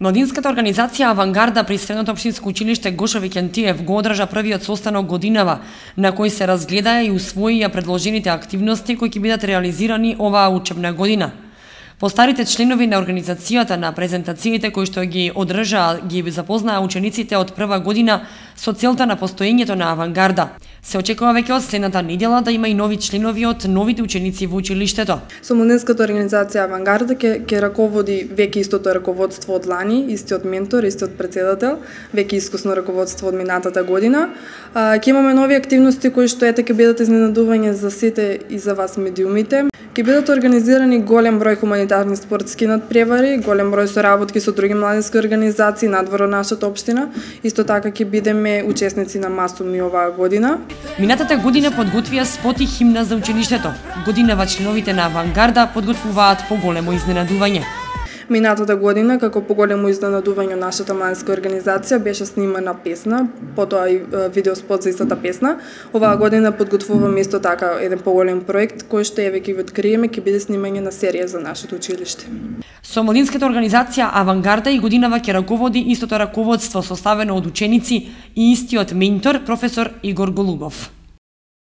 Младинската организација Авангарда при Средното општинско училиште Гоша Викентиев го одржа првиот состанок годинава, на кој се разгледаа и усвоија предложените активности кои ќе бидат реализирани оваа учебна година. Постарите членови на организацијата на презентациите кои што ги одржаа ги запознаа учениците од прва година со целта на постоењето на Авангарда. Се очекува веќе од следната недела да има и нови членови од новите ученици во училиштето. Со младинската организација Авангарда ќе раководи веќе истото раководство од лани, истиот ментор, истиот претседател, веќе искусно раководство од минатата година. Ќе имаме нови активности кои што ќе бидат изненадување за сите и за вас медиумите. Ќе бидат организирани голем број хуманитарни спортски надпревари, голем број соработки со други младински организации надвор од нашата општина. Исто така ќе бидеме учесници на масуми оваа година. Минатата година подготвија спот и химна за училиштето. Годинава членовите на Авангарда подготвуваат поголемо изненадување. Минатата година, како поголемо изненадување нашата младинска организација, беше снимана песна, потоа и видеоспот за истата песна. Оваа година подготвуваме исто така еден поголем проект кој што веќе го откриеме, ќе биде снимање на серија за нашето училиште. Со младинската организација Авангарда и годинава ќе раководи истото раководство составено од ученици и истиот ментор професор Игор Голубов.